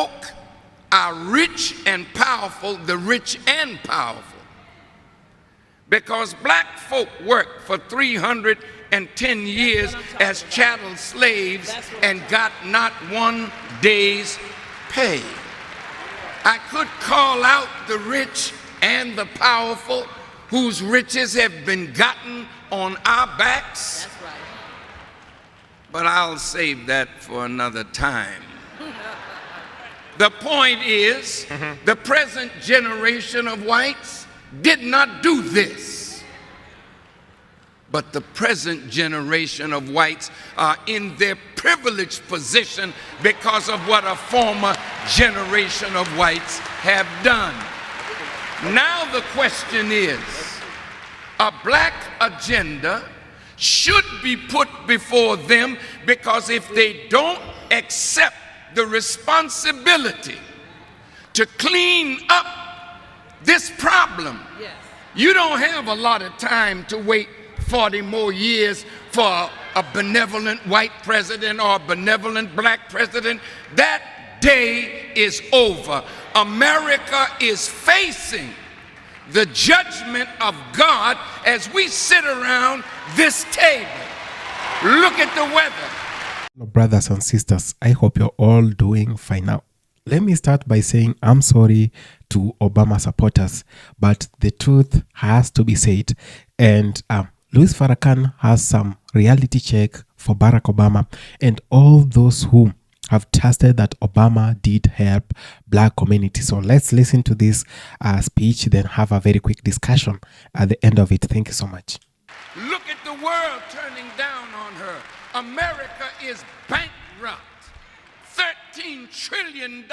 folk are rich and powerful, the rich and powerful. Because black folk worked for 310 years as chattel slaves and got not one day's pay. I could call out the rich and the powerful whose riches have been gotten on our backs. That's right. But I'll save that for another time. The point is, the present generation of whites did not do this. But the present generation of whites are in their privileged position because of what a former generation of whites have done. Now the question is, a black agenda should be put before them, because if they don't accept the responsibility to clean up this problem, you don't have a lot of time to wait 40 more years for a benevolent white president or a benevolent black president. That day is over. America is facing the judgment of God as we sit around this table. Look at the weather. Brothers and sisters, I hope you're all doing fine now. Let me start by saying I'm sorry to Obama supporters, but the truth has to be said. And Louis Farrakhan has some reality check for Barack Obama and all those who have trusted that Obama did help black community. So let's listen to this speech, then have a very quick discussion at the end of it. Thank you so much. Look at the world turning down on her. America is bankrupt. $13 trillion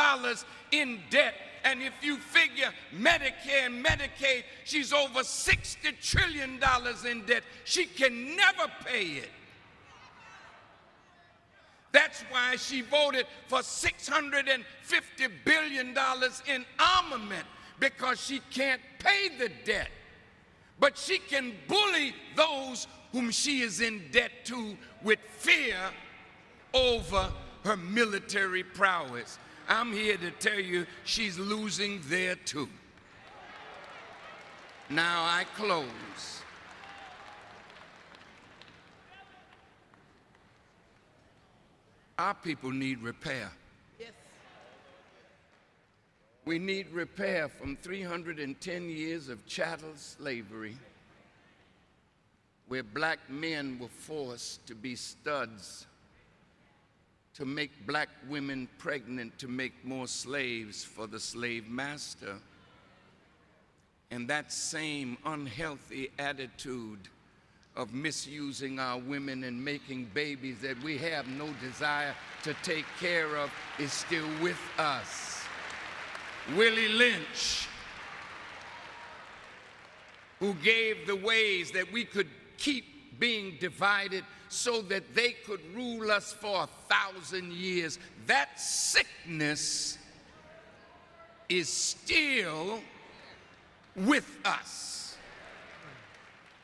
in debt. And if you figure Medicare and Medicaid, she's over $60 trillion in debt. She can never pay it. That's why she voted for $650 billion in armament, because she can't pay the debt. But she can bully those whom she is in debt to with fear over her military prowess. I'm here to tell you she's losing there too. Now I close. Our people need repair. Yes. We need repair from 310 years of chattel slavery, where black men were forced to be studs, to make black women pregnant, to make more slaves for the slave master. And that same unhealthy attitude of misusing our women and making babies that we have no desire to take care of is still with us. Willie Lynch, who gave the ways that we could keep being divided so that they could rule us for 1,000 years. That sickness is still with us.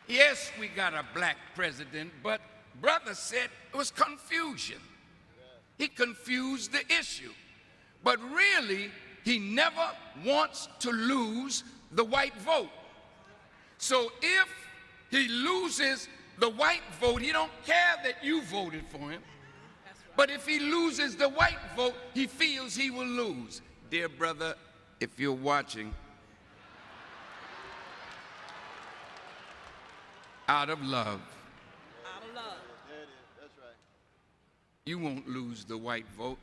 Yes, we got a black president, but brother said it was confusion. He confused the issue. But really, he never wants to lose the white vote. So if he loses the white vote, he don't care that you voted for him. But if he loses the white vote, he feels he will lose. Dear brother, if you're watching, out of love, you won't lose the white vote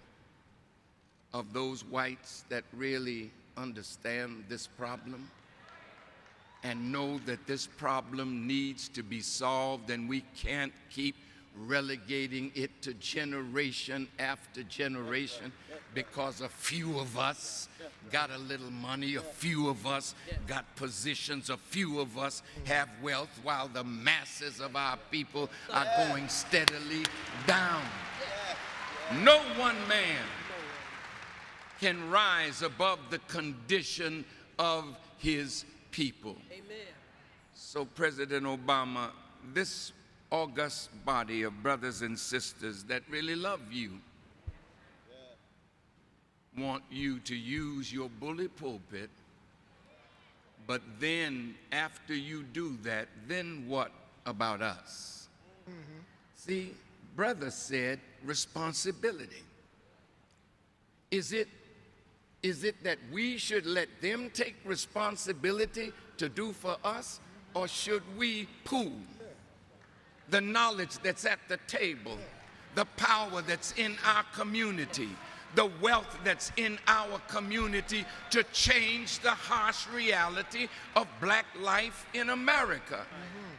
of those whites that really understand this problem and know that this problem needs to be solved, and we can't keep relegating it to generation after generation because a few of us got a little money, a few of us got positions, a few of us have wealth, while the masses of our people are going steadily down. No one man can rise above the condition of his people. Amen. So President Obama, this august body of brothers and sisters that really love you want you to use your bully pulpit, but then after you do that, then what about us? See, brother said responsibility. Is it that we should let them take responsibility to do for us, or should we pool the knowledge that's at the table, the power that's in our community, the wealth that's in our community to change the harsh reality of black life in America?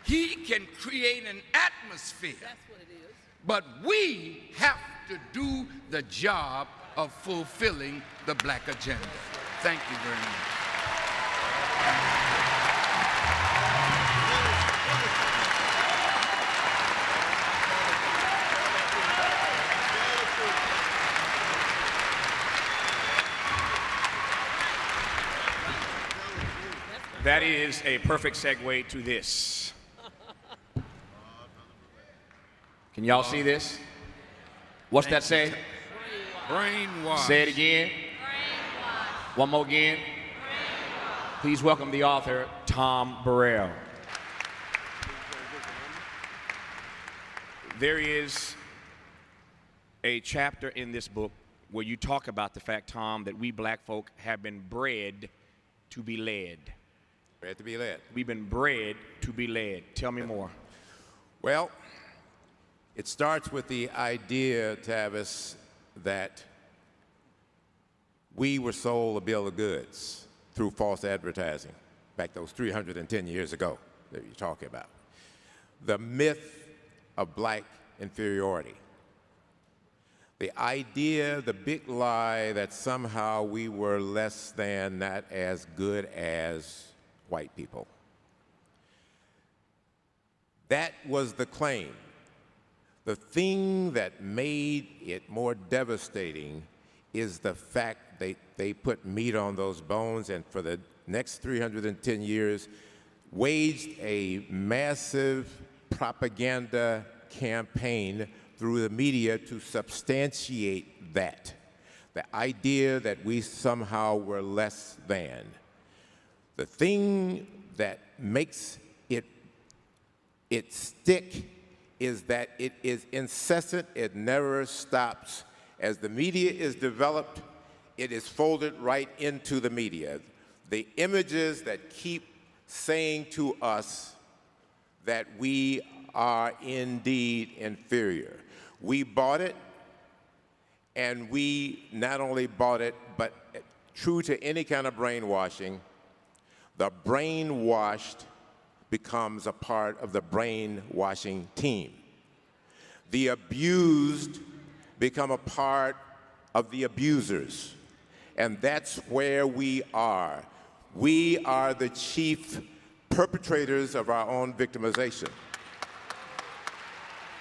He can create an atmosphere. That's what it is. But we have to do the job of fulfilling the black agenda. Thank you very much. That is a perfect segue to this. Can y'all see this? What's that say? Brainwash. Say it again. Brainwash. One more again. Brainwash. Please welcome the author, Tom Burrell. There is a chapter in this book where you talk about the fact, Tom, that we black folk have been bred to be led. Bred to be led. We've been bred to be led. Tell me more. Well, it starts with the idea, Tavis, that we were sold a bill of goods through false advertising back those 310 years ago that you're talking about. The myth of black inferiority. The idea, the big lie that somehow we were less than, not as good as white people. That was the claim. The thing that made it more devastating is the fact they put meat on those bones, and for the next 310 years waged a massive propaganda campaign through the media to substantiate that. The idea that we somehow were less than. The thing that makes it stick is that it is incessant, it never stops. As the media is developed, it is folded right into the media. The images that keep saying to us that we are indeed inferior. We bought it, and we not only bought it, but true to any kind of brainwashing, the brainwashed becomes a part of the brainwashing team. The abused become a part of the abusers. And that's where we are. We are the chief perpetrators of our own victimization.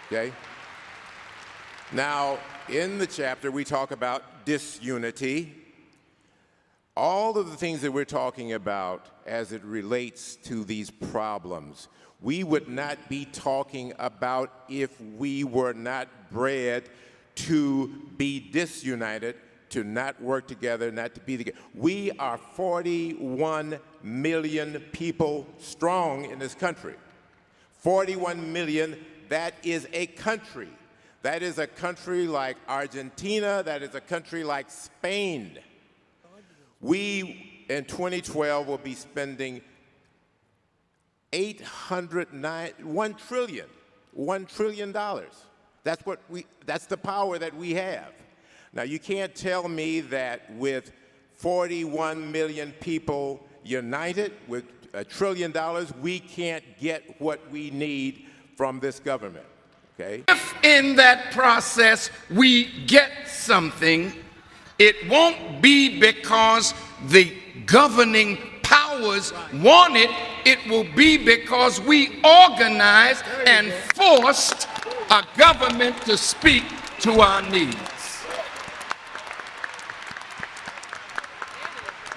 Okay? Now, in the chapter, we talk about disunity. All of the things that we're talking about as it relates to these problems, we would not be talking about if we were not bred to be disunited, to not work together, not to be together. We are 41 million people strong in this country. 41 million, that is a country. That is a country like Argentina, that is a country like Spain. We, in 2012, will be spending $1 trillion. That's the power that we have. Now, you can't tell me that with 41 million people united with $1 trillion, we can't get what we need from this government, okay? If in that process we get something, it won't be because the governing powers want it. It will be because we organized and forced a government to speak to our needs.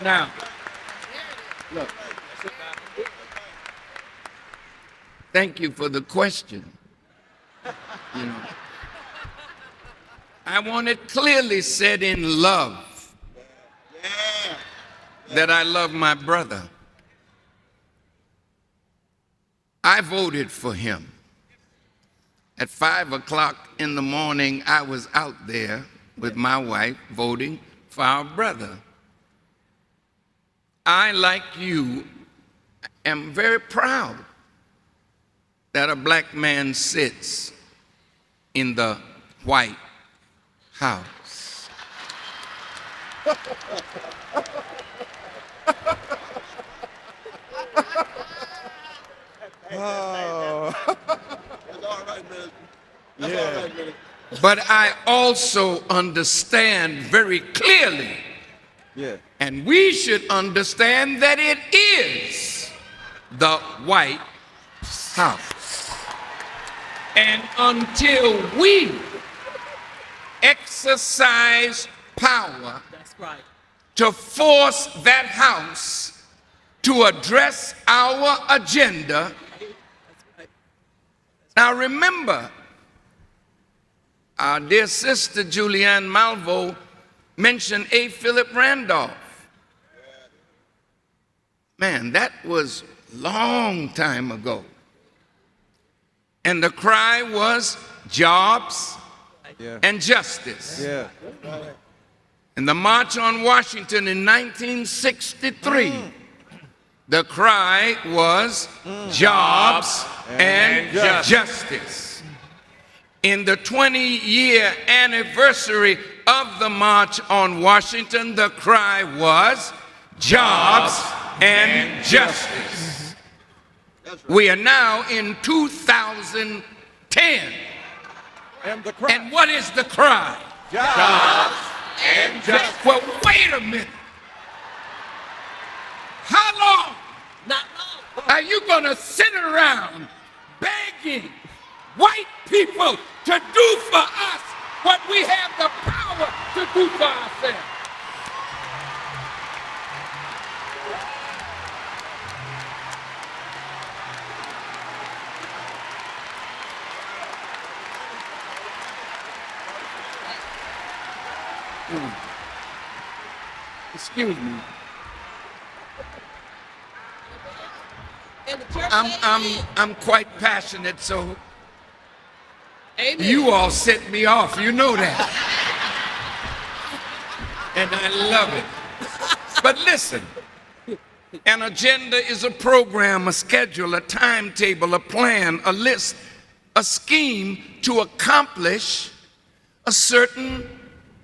Now, look, thank you for the question. You know, I want it clearly said in love. that I love my brother. I voted for him. At 5 o'clock in the morning, I was out there with my wife voting for our brother. I, like you, am very proud that a black man sits in the White House. But I also understand very clearly, and we should understand that it is the White House. And until we exercise power to force that house to address our agenda. Now remember, our dear sister Julianne Malvo mentioned A. Philip Randolph. Man, that was a long time ago. And the cry was jobs and justice. In the March on Washington in 1963, the cry was jobs and justice. In the 20-year anniversary of the March on Washington, the cry was jobs and justice. We are now in 2010. And what is the cry? Jobs and justice. Well, wait a minute. How long are you going to sit around begging white people to do for us what we have the power to do for ourselves? Excuse me. I'm quite passionate, so you all set me off. You know that. And I love it. But listen, an agenda is a program, a schedule, a timetable, a plan, a list, a scheme to accomplish a certain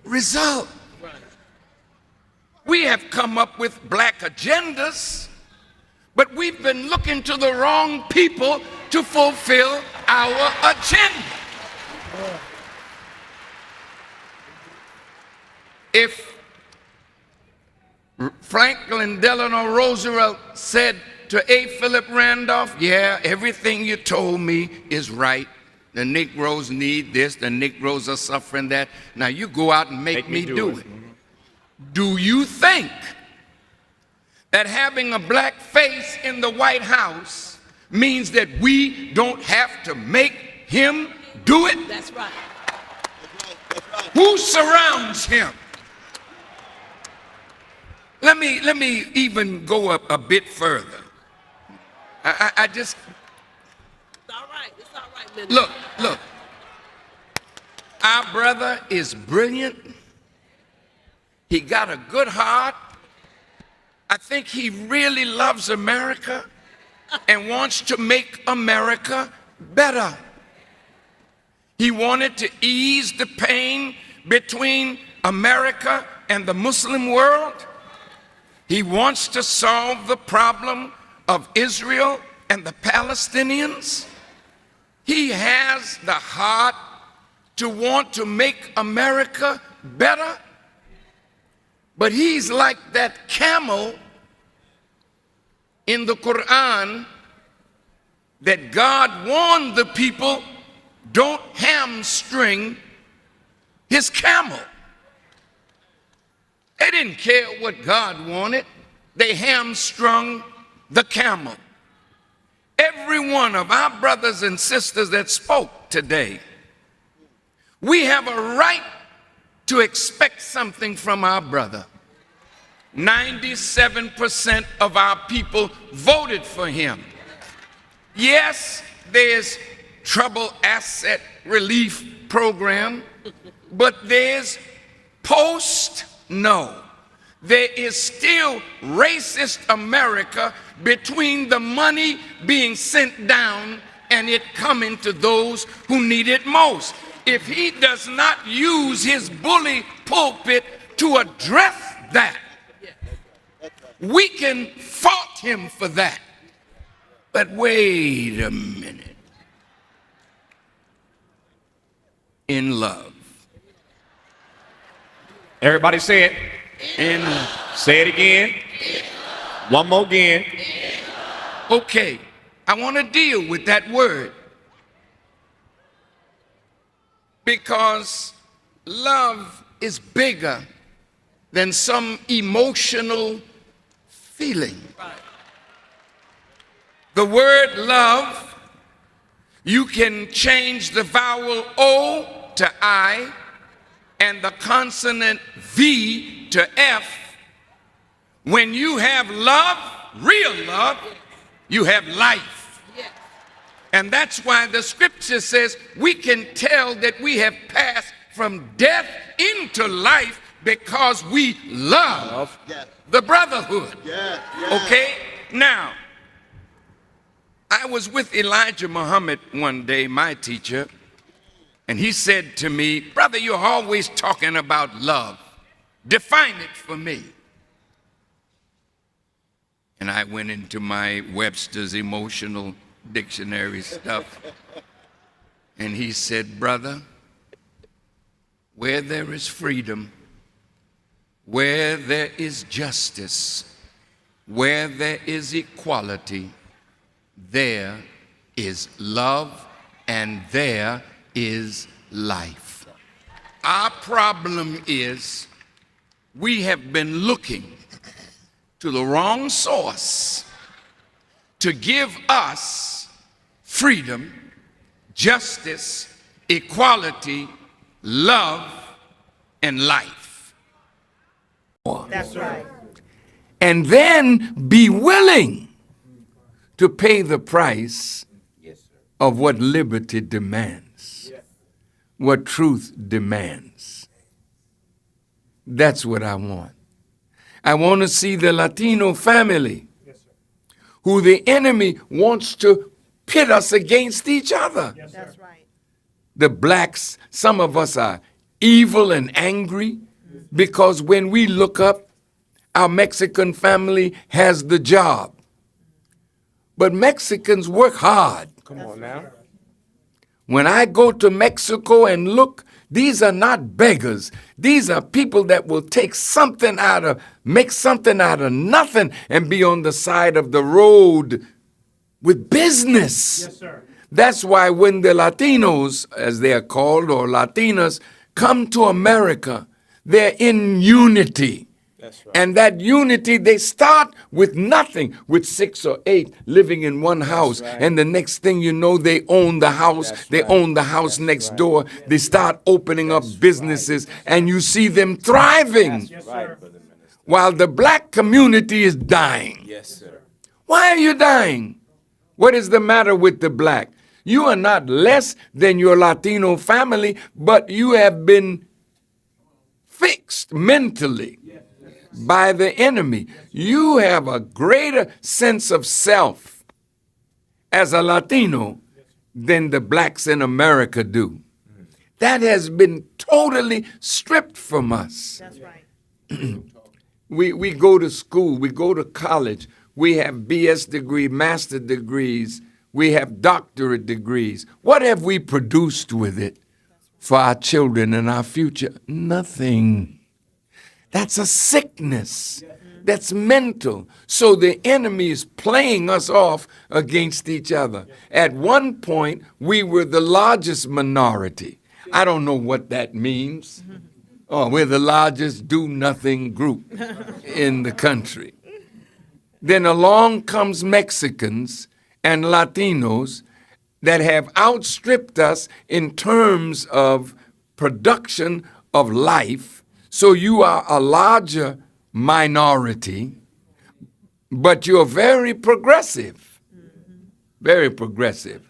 result. We have come up with black agendas, but we've been looking to the wrong people to fulfill our agenda. If Franklin Delano Roosevelt said to A. Philip Randolph, yeah, everything you told me is right. The Negroes need this, the Negroes are suffering that. Now you go out and make me do it. Do you think that having a black face in the White House means that we don't have to make him do it? That's right. Who surrounds him? Let me even go up a bit further. I just It's all right. It's all right, Minister. look. Our brother is brilliant. He got a good heart. I think he really loves America and wants to make America better. He wanted to ease the pain between America and the Muslim world. He wants to solve the problem of Israel and the Palestinians. He has the heart to want to make America better. But he's like that camel in the Quran that God warned the people, don't hamstring his camel. They didn't care what God wanted. They hamstrung the camel. Every one of our brothers and sisters that spoke today, we have a right to expect something from our brother. 97% of our people voted for him. Yes, there's trouble asset relief program, but there's post no. There is still racist America between the money being sent down and it coming to those who need it most. If he does not use his bully pulpit to address that, we can fault him for that. But wait a minute. In love. Everybody say it. In Say it again. One more again. okay, I want to deal with that word. Because love is bigger than some emotional feeling. The word love, you can change the vowel O to I and the consonant V to F. When you have love, real love, you have life. And that's why the scripture says we can tell that we have passed from death into life because we love the brotherhood. Okay? Now, I was with Elijah Muhammad one day, my teacher, and he said to me, "Brother, you're always talking about love. Define it for me." And I went into my Webster's emotional dictionary stuff, and he said, "Brother, where there is freedom, where there is justice, where there is equality, there is love and there is life." Our problem is we have been looking to the wrong source to give us freedom, justice, equality, love, and life. That's right. And then be willing to pay the price of what liberty demands, what truth demands. That's what I want. I want to see the Latino family who the enemy wants to pit us against each other. That's right. The blacks, some of us are evil and angry because when we look up, our Mexican family has the job. But Mexicans work hard. Come on now. When I go to Mexico and look, these are not beggars. These are people that will take something make something out of nothing and be on the side of the road with business. Yes, sir. That's why when the Latinos, as they are called, or Latinas, come to America, they're in unity. That's right. And that unity, they start with nothing, with 6 or 8 living in one house. right. And the next thing you know, they own the house. That's They right. own the house next right. door. They start opening up businesses, and you see them thriving Yes, Right, sir. Brother Minister. while the black community is dying. Yes, sir. Why are you dying? What is the matter with the black? You are not less than your Latino family, but you have been fixed mentally by the enemy. You have a greater sense of self as a Latino than the blacks in America do. That has been totally stripped from us. That's right. We go to school, we go to college, we have BS degree, master degrees, we have doctorate degrees. What have we produced with it for our children and our future? Nothing. That's a sickness. That's mental. So the enemy is playing us off against each other. At one point, we were the largest minority. I don't know what that means. Oh, we're the largest do-nothing group in the country. Then along comes Mexicans and Latinos that have outstripped us in terms of production of life. So you are a larger minority, but you're very progressive. Very progressive.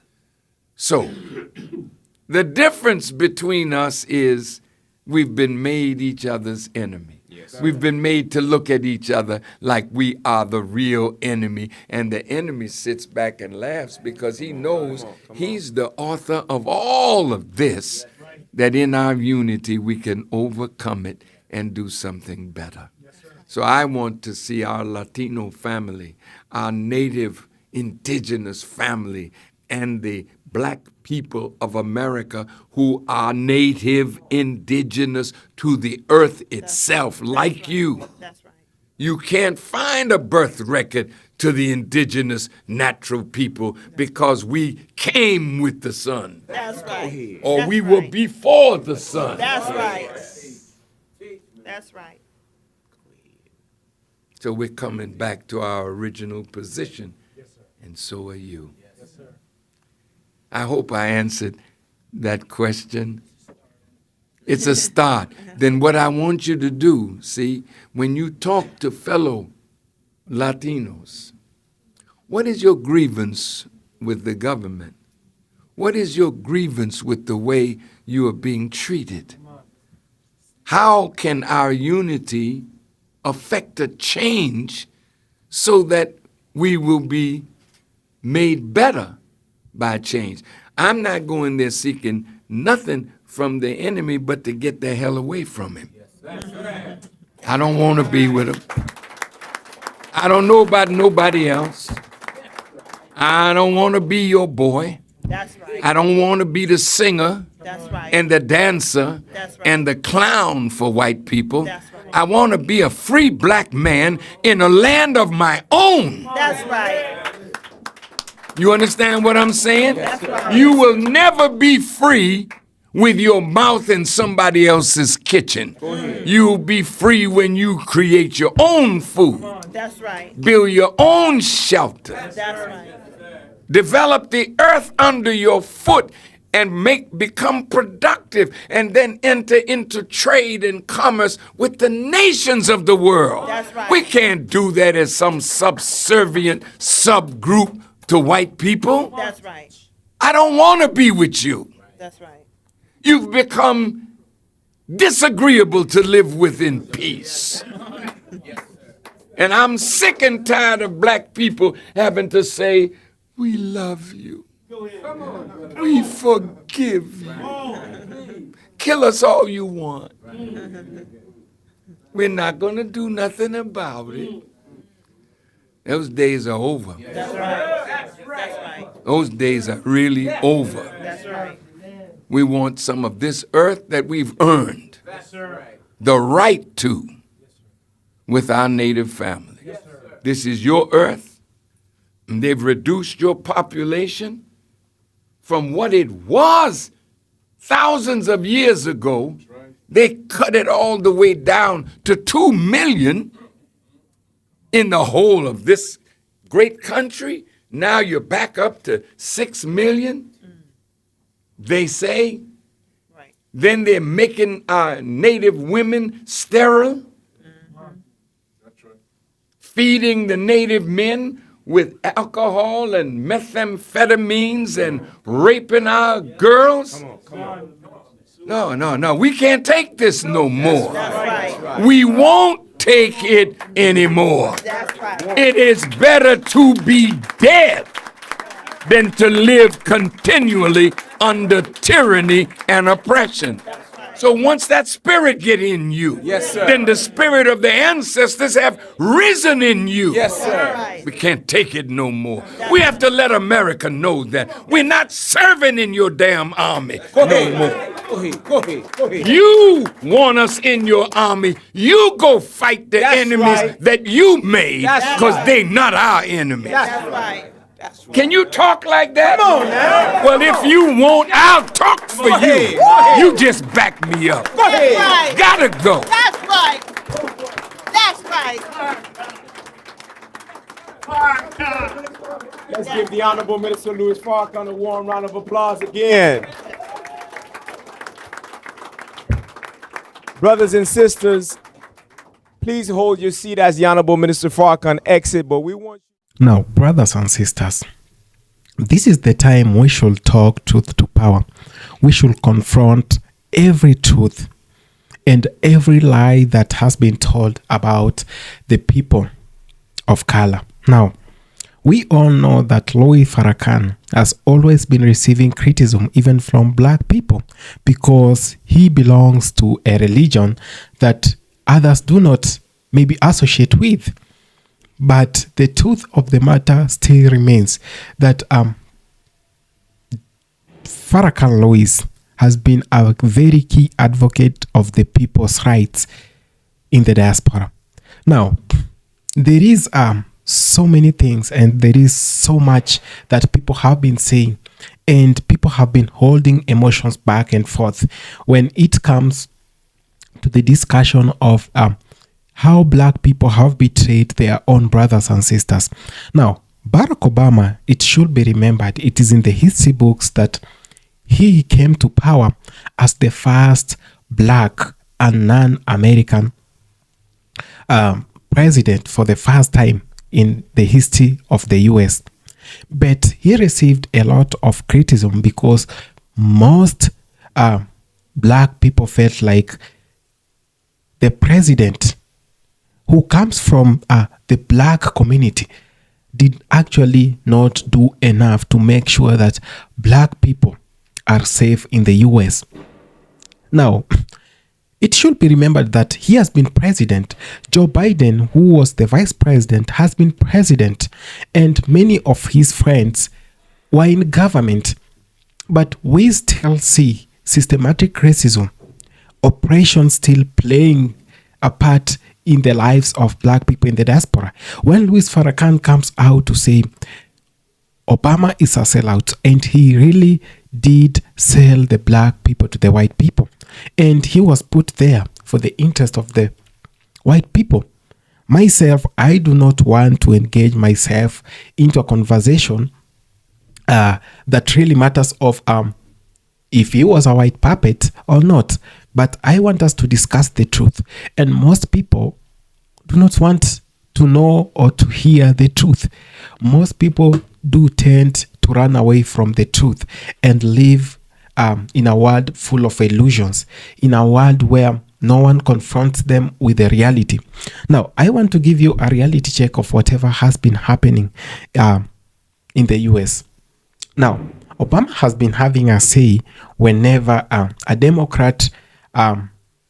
So, the difference between us is we've been made each other's enemy. We've been made to look at each other like we are the real enemy. And the enemy sits back and laughs because he knows he's the author of all of this, that in our unity we can overcome it and do something better. So I want to see our Latino family, our native indigenous family, and the black people of America who are native indigenous to the earth itself, like you. That's right. You can't find a birth record to the indigenous natural people because we came with the sun. That's right. Or That's we were right. before the sun. That's right. That's right. So we're coming back to our original position, and so are you. I hope I answered that question. It's a start. Then what I want you to do, see, when you talk to fellow Latinos, what is your grievance with the government? What is your grievance with the way you are being treated? How can our unity affect a change so that we will be made better by change? I'm not going there seeking nothing from the enemy but to get the hell away from him. I don't want to be with him. I don't know about nobody else. I don't want to be your boy. That's right. I don't want to be the singer That's right. and the dancer That's right. and the clown for white people. That's right. I want to be a free black man in a land of my own. That's right. You understand what I'm saying? That's right. You will never be free with your mouth in somebody else's kitchen. You'll be free when you create your own food, That's right. build your own shelter, That's right. develop the earth under your foot, and become productive, and then enter into trade and commerce with the nations of the world. That's right. We can't do that as some subservient subgroup to white people. That's right. I don't want to be with you. That's right. You've become disagreeable to live with in peace. And I'm sick and tired of black people having to say, we love you. We forgive you. Kill us all you want. We're not going to do nothing about it. Those days are over. That's right. That's right. Those days are really over. That's right. We want some of this earth that we've earned the right to with our native family. This is your earth, and they've reduced your population from what it was thousands of years ago. They cut it all the way down to 2 million in the whole of this great country. Now you're back up to 6 million. They say. Right. Then they're making our native women sterile, feeding the native men with alcohol and methamphetamines and raping our girls. No, we can't take this no more. That's right. We won't take it anymore. That's right. It is better to be dead than to live continually under tyranny and oppression. So once that spirit get in you, then the spirit of the ancestors have risen in you. Right. We can't take it no more. We have to let America know that we're not serving in your damn army no more. Go ahead. You want us in your army. You go fight the enemies that you made, because they not our enemies. That's right. Can you talk like that? Come on now. Well, if you won't, I'll talk for you. ahead. Go ahead. You just back me up. Go ahead. Right. Gotta go. That's right. That's right. Let's give the Honorable Minister Louis Farrakhan a warm round of applause again. Brothers and sisters, Please hold your seat as the Honorable Minister Farrakhan exit, but we want you. Now, brothers and sisters, this is the time we should talk truth to power. We should confront every truth and every lie that has been told about the people of color. Now, we all know that Louis Farrakhan has always been receiving criticism even from black people because he belongs to a religion that others do not maybe associate with. But the truth of the matter still remains that Farrakhan Louis has been a very key advocate of the people's rights in the diaspora. Now, there is so many things and there is so much that people have been saying, and people have been holding emotions back and forth when it comes to the discussion of how black people have betrayed their own brothers and sisters. Now, Barack Obama, it should be remembered, it is in the history books that he came to power as the first black and non-American president for the first time in the history of the US. But he received a lot of criticism because most black people felt like the president who comes from the black community did actually not do enough to make sure that black people are safe in the US. Now, it should be remembered that he has been president. Joe Biden, who was the vice president, has been president, and many of his friends were in government. But we still see systematic racism, oppression still playing a part in the lives of black people in the diaspora. When Louis Farrakhan comes out to say Obama is a sellout, and he really did sell the black people to the white people, and he was put there for the interest of the white people. Myself, I do not want to engage myself into a conversation that really matters of if he was a white puppet or not. But I want us to discuss the truth. And most people do not want to know or to hear the truth. Most people do tend to run away from the truth and live in a world full of illusions, in a world where no one confronts them with the reality. Now, I want to give you a reality check of whatever has been happening in the US. Now, Obama has been having a say whenever a Democrat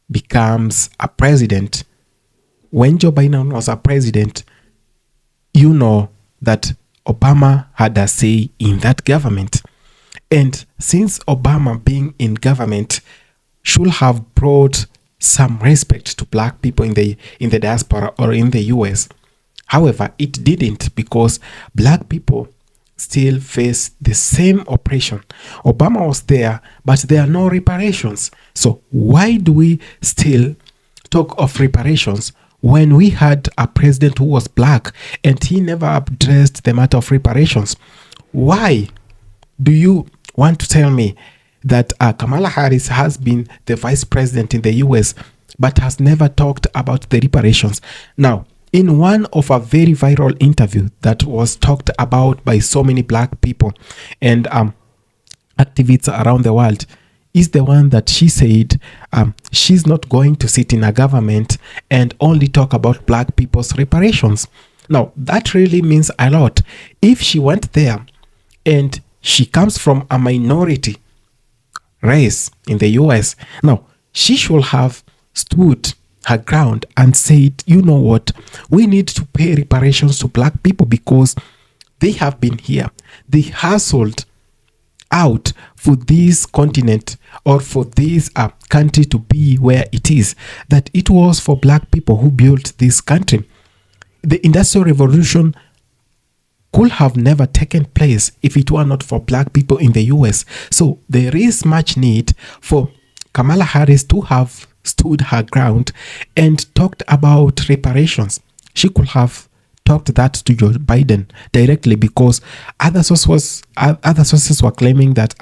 becomes a president. When Joe Biden was a president, you know that Obama had a say in that government. And since Obama being in government should have brought some respect to black people in the diaspora or in the US, however, it didn't, because black people still face the same oppression. Obama was there, but there are no reparations. So why do we still talk of reparations when we had a president who was black and he never addressed the matter of reparations? Why do you want to tell me that Kamala Harris has been the vice president in the US but has never talked about the reparations? Now, in one of a very viral interview that was talked about by so many black people and activists around the world, is the one that she said she's not going to sit in a government and only talk about black people's reparations. Now, that really means a lot. If she went there and she comes from a minority race in the US, now, she should have stood her ground and said, you know what, we need to pay reparations to black people because they have been here. They hustled out for this continent or for this country to be where it is, that it was for black people who built this country. The Industrial Revolution could have never taken place if it were not for black people in the US. So there is much need for Kamala Harris to have stood her ground and talked about reparations. She could have talked that to Joe Biden directly, because other sources were claiming that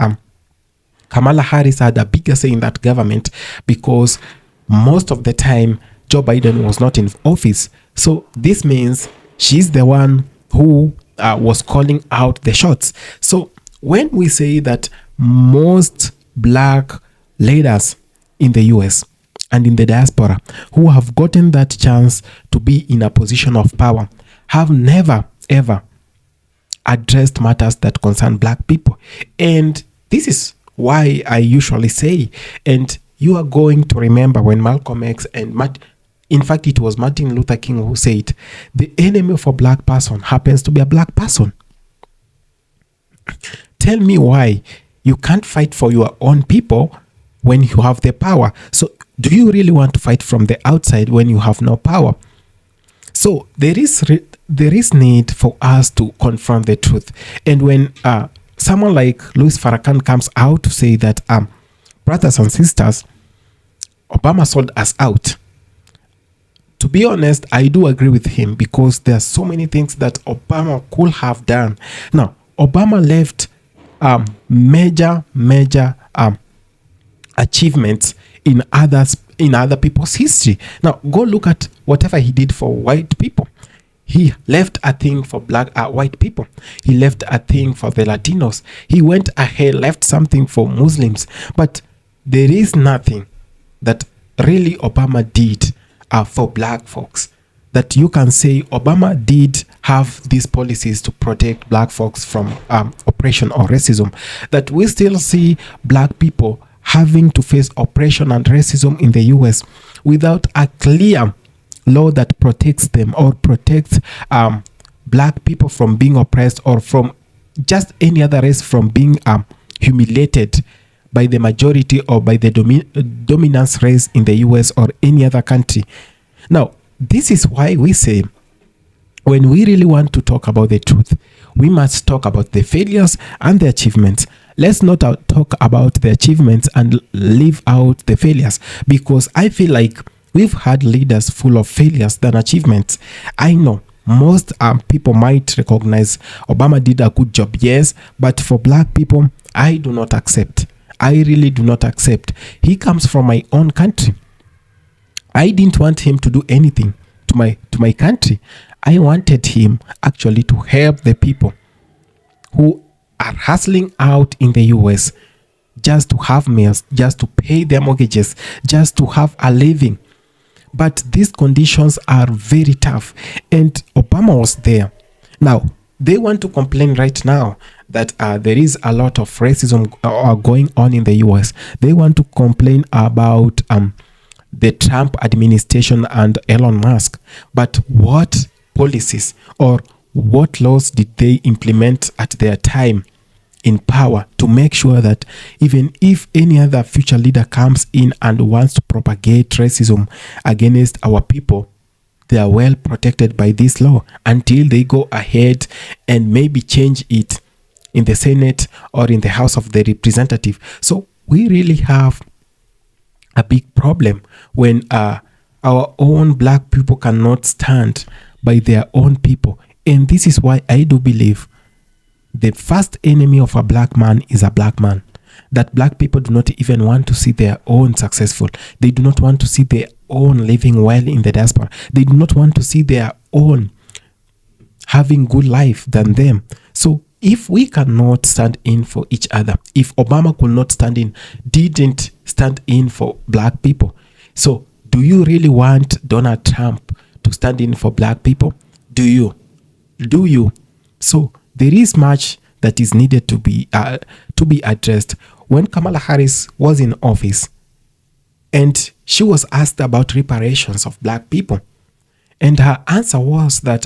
Kamala Harris had a bigger say in that government because most of the time Joe Biden was not in office. So this means she's the one who was calling out the shots. So when we say that most black leaders in the US and in the diaspora who have gotten that chance to be in a position of power have never ever addressed matters that concern black people. And this is why I usually say, and you are going to remember when Malcolm X and in fact, it was Martin Luther King who said, the enemy of a black person happens to be a black person. Tell me why you can't fight for your own people when you have the power. So do you really want to fight from the outside when you have no power? So there is need for us to confront the truth. And when someone like Louis Farrakhan comes out to say that, brothers and sisters, Obama sold us out. To be honest, I do agree with him because there are so many things that Obama could have done. Now, Obama left major achievements in other people's history. Now, go look at whatever he did for white people. He left a thing for black white people. He left a thing for the Latinos. He went ahead, left something for Muslims. But there is nothing that really Obama did for black folks that you can say Obama did have these policies to protect black folks from oppression or racism. That we still see black people having to face oppression and racism in the US without a clear law that protects them or protects black people from being oppressed or from just any other race from being humiliated by the majority or by the dominance race in the US or any other country. Now, this is why we say when we really want to talk about the truth, we must talk about the failures and the achievements. Let's not talk about the achievements and leave out the failures, because I feel like we've had leaders full of failures than achievements. I know most people might recognize Obama did a good job, yes, but for black people, I do not accept. I really do not accept. He comes from my own country. I didn't want him to do anything to my country. I wanted him actually to help the people who are hustling out in the US just to have meals, just to pay their mortgages, just to have a living. But these conditions are very tough, and Obama was there. Now, they want to complain right now that there is a lot of racism going on in the US. They want to complain about the Trump administration and Elon Musk. But what policies or what laws did they implement at their time in power to make sure that even if any other future leader comes in and wants to propagate racism against our people, they are well protected by this law until they go ahead and maybe change it in the Senate or in the House of the Representative. So we really have a big problem when our own black people cannot stand by their own people. And this is why I do believe the first enemy of a black man is a black man. That black people do not even want to see their own successful. They do not want to see their own living well in the diaspora. They do not want to see their own having good life than them. So if we cannot stand in for each other, if Obama could not didn't stand in for black people, so do you really want Donald Trump to stand in for black people? Do you? So there is much that is needed to be addressed. When Kamala Harris was in office and she was asked about reparations of black people, and her answer was that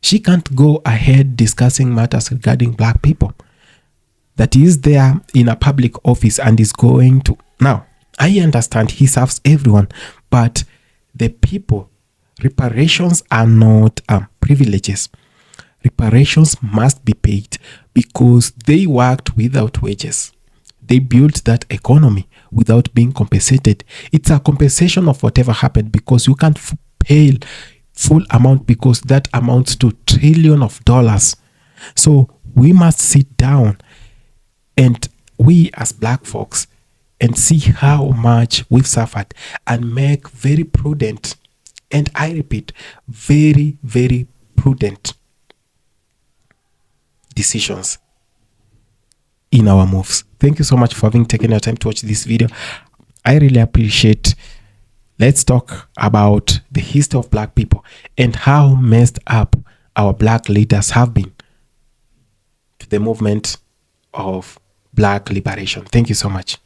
she can't go ahead discussing matters regarding black people. That is there in a public office and is going to. Now, I understand he serves everyone, but the people, reparations are not privileges. Reparations must be paid because they worked without wages. They built that economy without being compensated. It's a compensation of whatever happened because you can't pay full amount because that amounts to trillions of dollars. So we must sit down and we as black folks and see how much we've suffered and make very prudent And I repeat, very, very prudent decisions in our moves. Thank you so much for having taken your time to watch this video. I really appreciate. Let's talk about the history of black people and how messed up our black leaders have been to the movement of black liberation. Thank you so much.